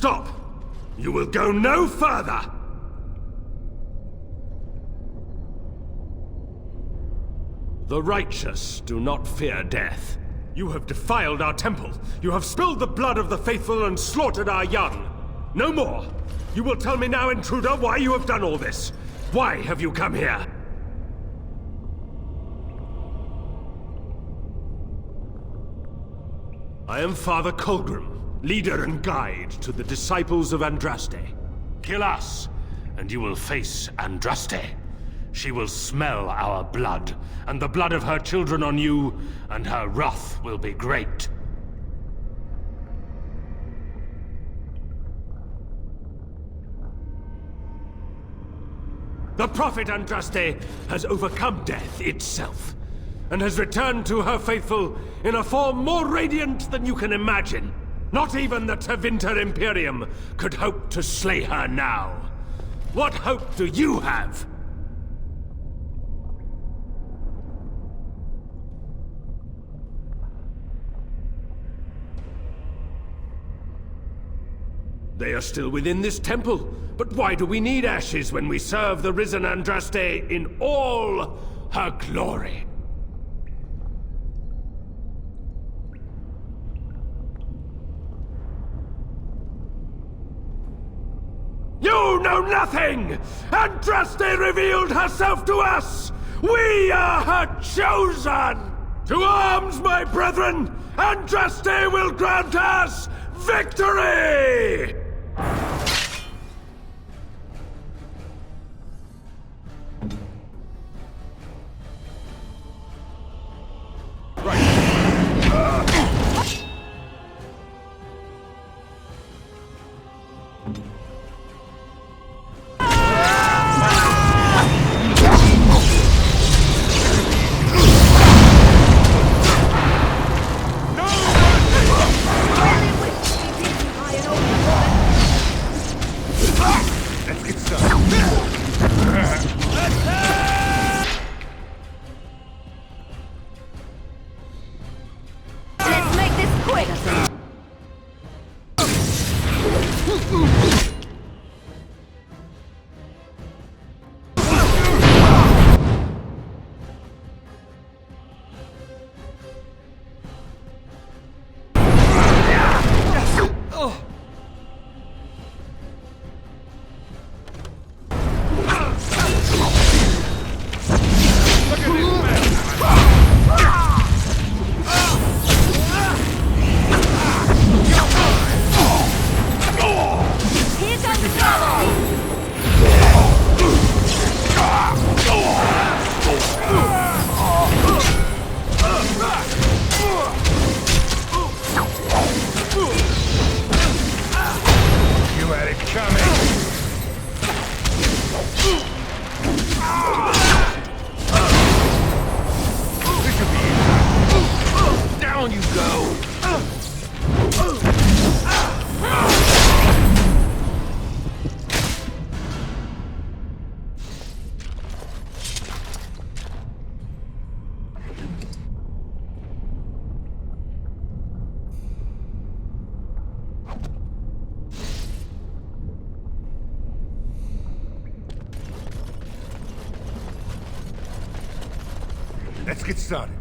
Stop! You will go no further! The righteous do not fear death. You have defiled our temple. You have spilled the blood of the faithful and slaughtered our young. No more! You will tell me now, intruder, why you have done all this. Why have you come here? I am Father Colgrim, leader and guide to the disciples of Andraste. Kill us, and you will face Andraste. She will smell our blood, and the blood of her children on you, and her wrath will be great. The prophet Andraste has overcome death itself, and has returned to her faithful in a form more radiant than you can imagine. Not even the Tevinter Imperium could hope to slay her now. What hope do you have? They are still within this temple, but why do we need ashes when we serve the risen Andraste in all her glory? You know nothing! Andraste revealed herself to us! We are her chosen! To arms, my brethren! Andraste will grant us victory! Let's get started.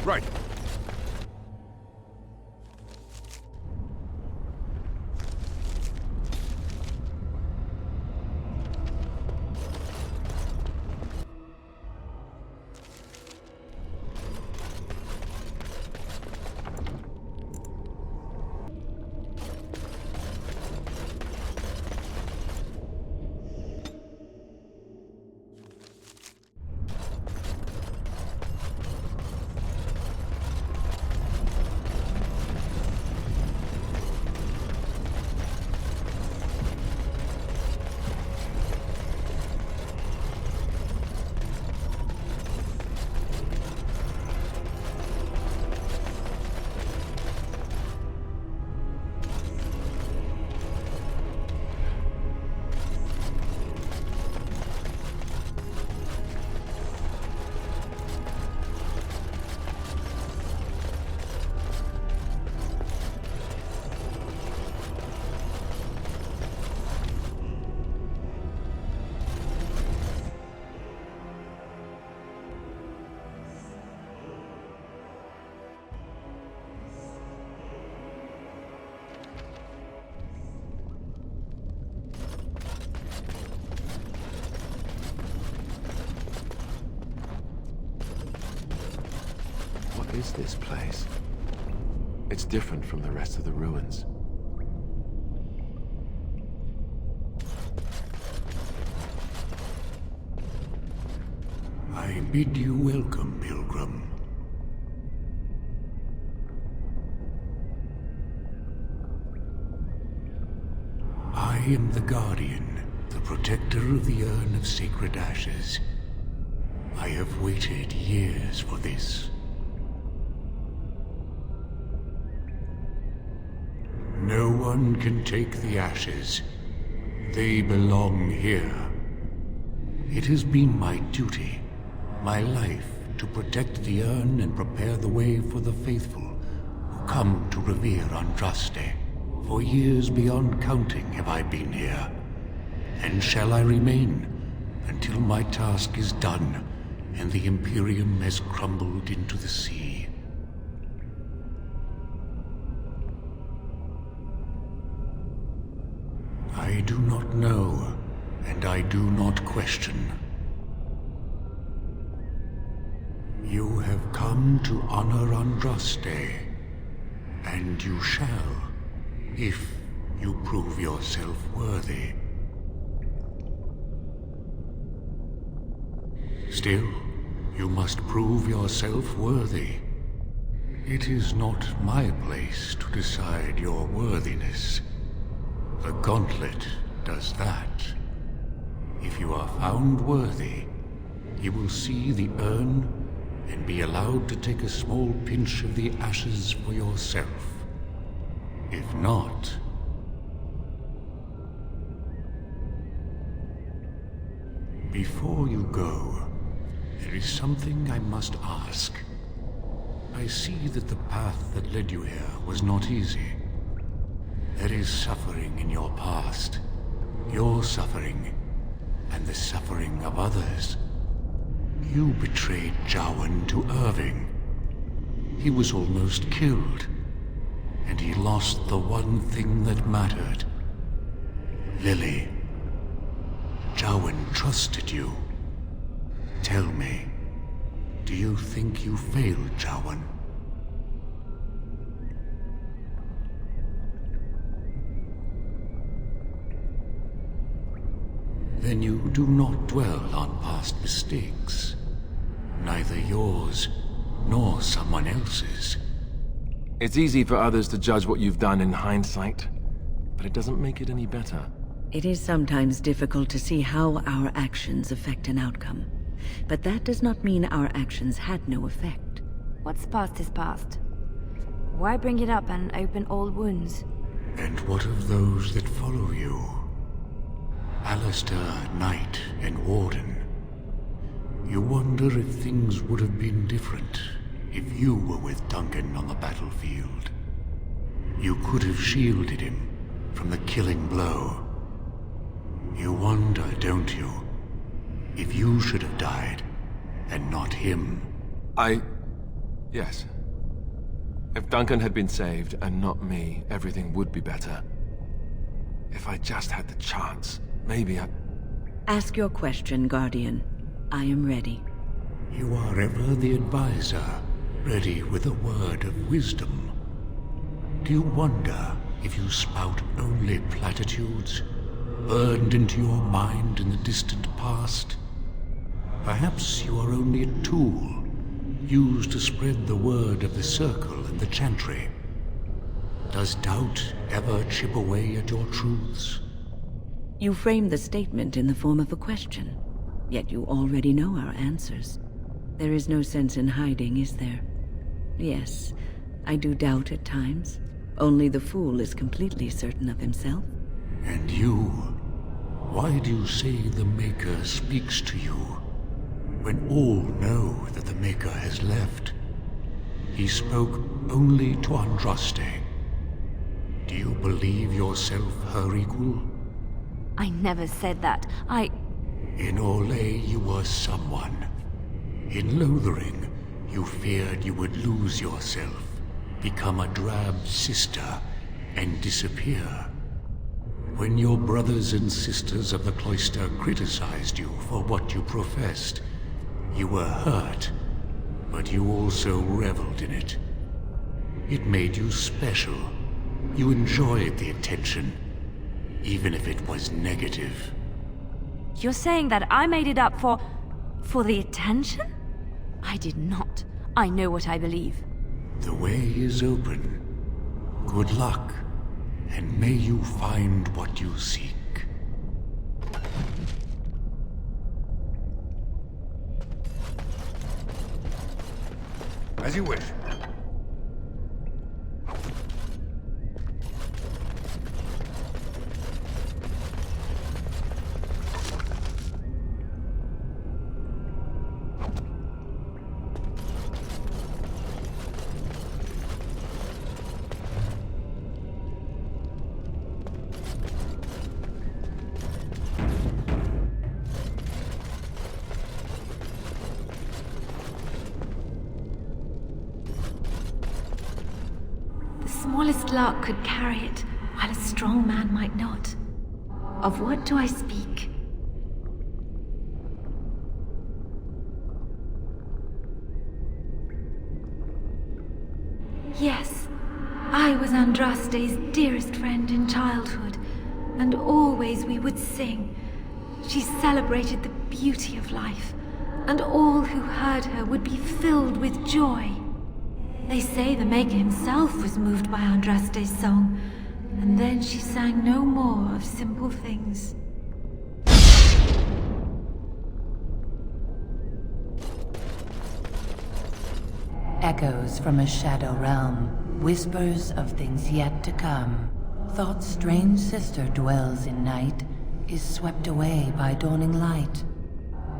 Right. What is this place? It's different from the rest of the ruins. I bid you welcome, pilgrim. I am the Guardian, the protector of the Urn of Sacred Ashes. I have waited years for this. No one can take the ashes. They belong here. It has been my duty, my life, to protect the urn and prepare the way for the faithful who come to revere Andraste. For years beyond counting have I been here, and shall I remain until my task is done and the Imperium has crumbled into the sea. I do not know, and I do not question. You have come to honor Andraste, and you shall, if you prove yourself worthy. Still, you must prove yourself worthy. It is not my place to decide your worthiness. The gauntlet does that. If you are found worthy, you will see the urn and be allowed to take a small pinch of the ashes for yourself. If not... Before you go, there is something I must ask. I see that the path that led you here was not easy. There is suffering in your past. Your suffering, and the suffering of others. You betrayed Jowan to Irving. He was almost killed, and he lost the one thing that mattered. Lily. Jowan trusted you. Tell me, do you think you failed Jowan? Then you do not dwell on past mistakes. Neither yours, nor someone else's. It's easy for others to judge what you've done in hindsight, but it doesn't make it any better. It is sometimes difficult to see how our actions affect an outcome. But that does not mean our actions had no effect. What's past is past. Why bring it up and open old wounds? And what of those that follow you? Alistair, Knight, and Warden. You wonder if things would have been different if you were with Duncan on the battlefield. You could have shielded him from the killing blow. You wonder, don't you, if you should have died and not him? Yes. If Duncan had been saved, and not me, everything would be better. If I just had the chance, maybe I... Ask your question, Guardian. I am ready. You are ever the advisor, ready with a word of wisdom. Do you wonder if you spout only platitudes, burned into your mind in the distant past? Perhaps you are only a tool, used to spread the word of the Circle and the Chantry. Does doubt ever chip away at your truths? You framed the statement in the form of a question, yet you already know our answers. There is no sense in hiding, is there? Yes, I do doubt at times. Only the fool is completely certain of himself. And you? Why do you say the Maker speaks to you, when all know that the Maker has left? He spoke only to Andraste. Do you believe yourself her equal? I never said that. In Orlais you were someone. In Lothering, you feared you would lose yourself, become a drab sister, and disappear. When your brothers and sisters of the cloister criticized you for what you professed, you were hurt, but you also reveled in it. It made you special. You enjoyed the attention, even if it was negative. You're saying that I made it up for the attention? I did not. I know what I believe. The way is open. Good luck, and may you find what you seek. As you wish. The smallest lark could carry it, while a strong man might not. Of what do I speak? Yes, I was Andraste's dearest friend in childhood, and always we would sing. She celebrated the beauty of life, and all who heard her would be filled with joy. They say the Maker himself was moved by Andraste's song, and then she sang no more of simple things. Echoes from a shadow realm, whispers of things yet to come. Thought's strange sister dwells in night, is swept away by dawning light.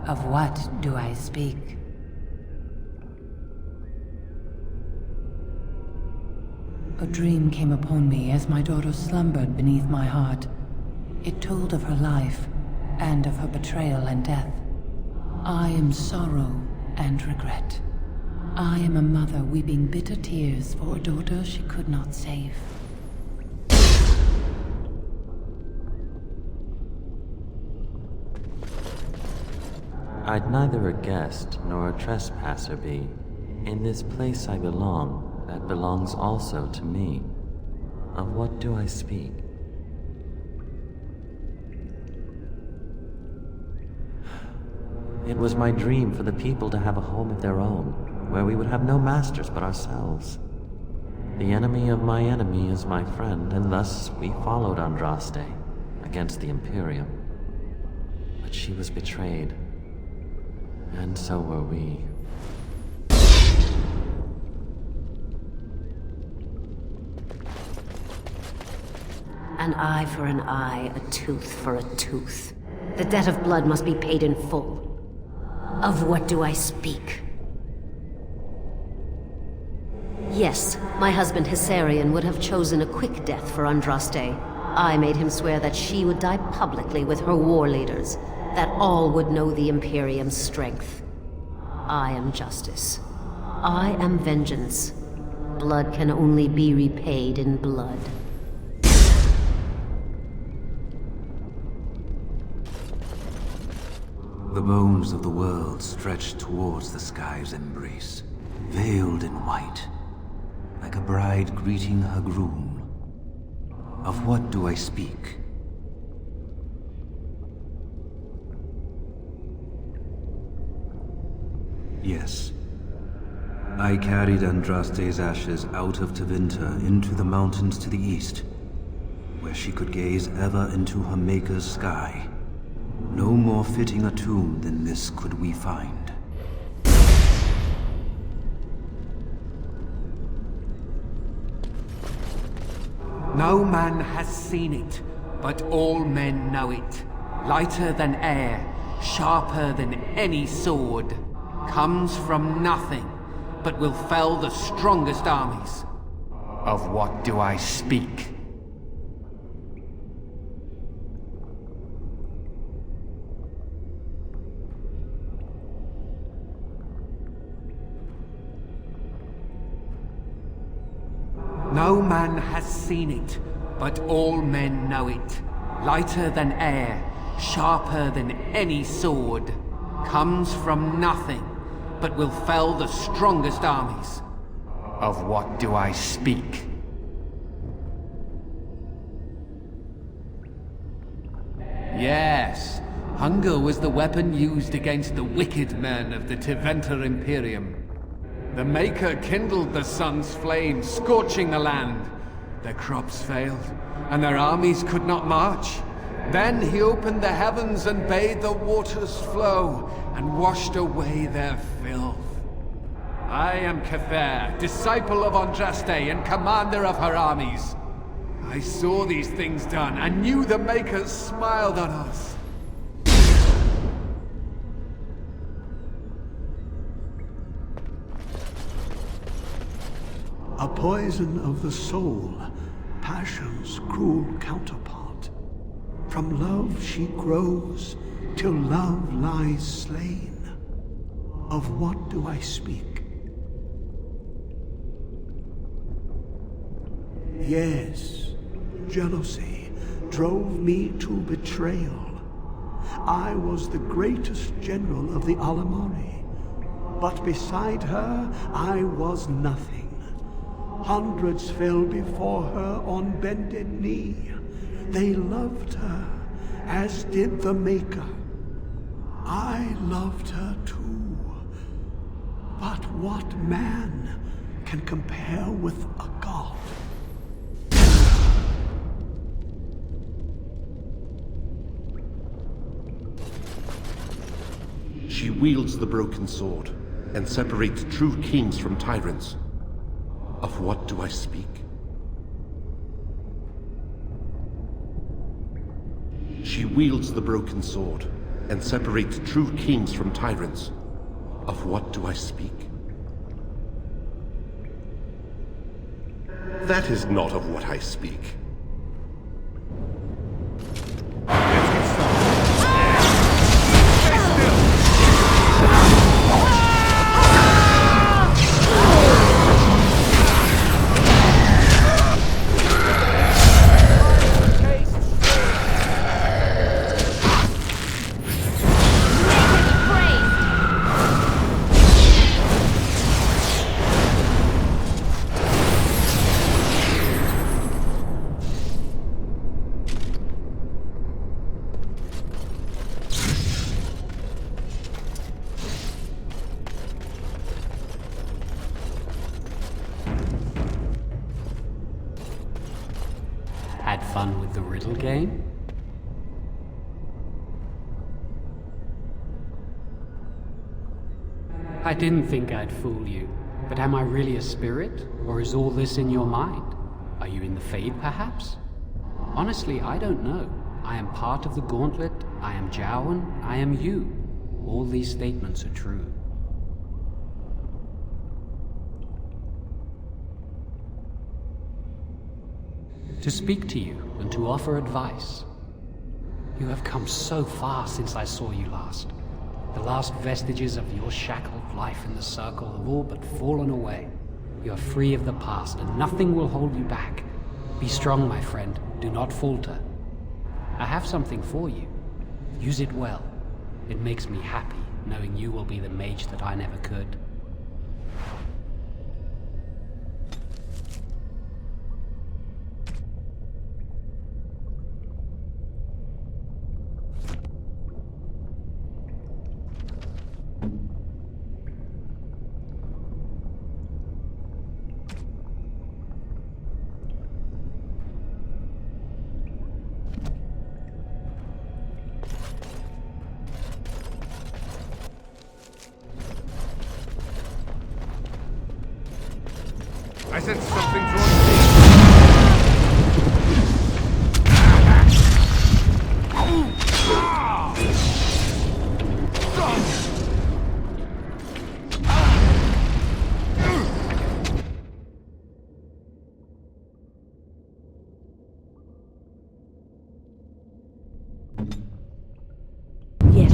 Of what do I speak? A dream came upon me as my daughter slumbered beneath my heart. It told of her life, and of her betrayal and death. I am sorrow and regret. I am a mother weeping bitter tears for a daughter she could not save. I'd neither a guest nor a trespasser be. In this place I belong, that belongs also to me. Of what do I speak? It was my dream for the people to have a home of their own, where we would have no masters but ourselves. The enemy of my enemy is my friend, and thus we followed Andraste against the Imperium. But she was betrayed, and so were we. An eye for an eye, a tooth for a tooth. The debt of blood must be paid in full. Of what do I speak? Yes, my husband Hissarion would have chosen a quick death for Andraste. I made him swear that she would die publicly with her war leaders, that all would know the Imperium's strength. I am justice. I am vengeance. Blood can only be repaid in blood. The bones of the world stretched towards the sky's embrace, veiled in white, like a bride greeting her groom. Of what do I speak? Yes. I carried Andraste's ashes out of Tevinter into the mountains to the east, where she could gaze ever into her Maker's sky. No more fitting a tomb than this could we find. No man has seen it, but all men know it. Lighter than air, sharper than any sword. Comes from nothing, but will fell the strongest armies. Of what do I speak? No man has seen it, but all men know it. Lighter than air, sharper than any sword. Comes from nothing, but will fell the strongest armies. Of what do I speak? Yes, hunger was the weapon used against the wicked men of the Tevinter Imperium. The Maker kindled the sun's flame, scorching the land. Their crops failed, and their armies could not march. Then he opened the heavens and bade the waters flow, and washed away their filth. I am Cather, disciple of Andraste and commander of her armies. I saw these things done, and knew the Makers smiled on us. A poison of the soul, passion's cruel counterpart. From love she grows, till love lies slain. Of what do I speak? Yes, jealousy drove me to betrayal. I was the greatest general of the Alamari, but beside her I was nothing. Hundreds fell before her on bended knee. They loved her, as did the Maker. I loved her too. But what man can compare with a god? She wields the broken sword and separates true kings from tyrants. Of what do I speak? She wields the broken sword and separates true kings from tyrants. Of what do I speak? That is not of what I speak. Had fun with the riddle game? I didn't think I'd fool you, but am I really a spirit, or is all this in your mind? Are you in the Fade, perhaps? Honestly, I don't know. I am part of the Gauntlet, I am Jowan, I am you. All these statements are true. To speak to you and to offer advice. You have come so far since I saw you last. The last vestiges of your shackled life in the Circle have all but fallen away. You are free of the past, and nothing will hold you back. Be strong, my friend. Do not falter. I have something for you. Use it well. It makes me happy, knowing you will be the mage that I never could. I sense something drawing Yes.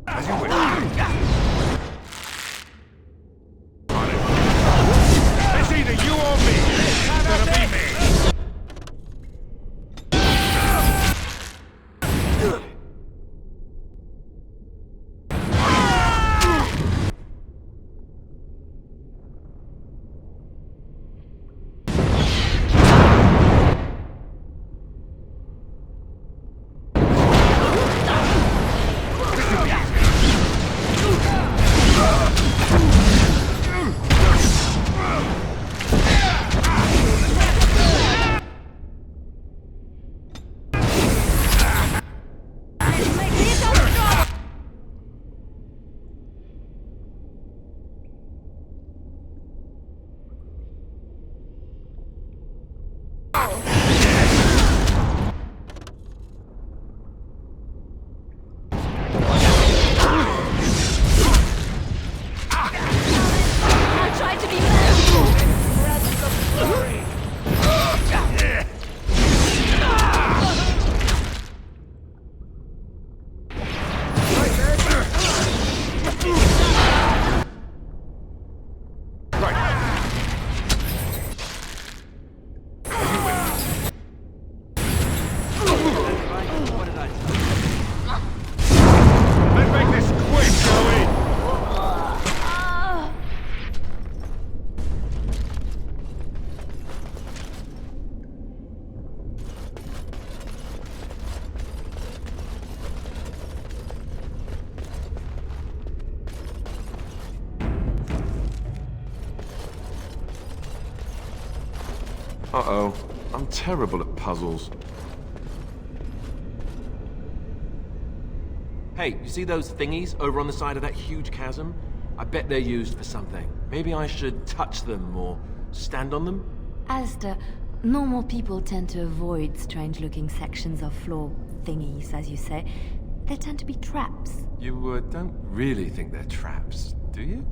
As you wish. It's either you or me. It's gonna be me. Uh-oh. I'm terrible at puzzles. Hey, you see those thingies over on the side of that huge chasm? I bet they're used for something. Maybe I should touch them or stand on them? Alistair, normal people tend to avoid strange-looking sections of floor thingies, as you say. They tend to be traps. You don't really think they're traps, do you?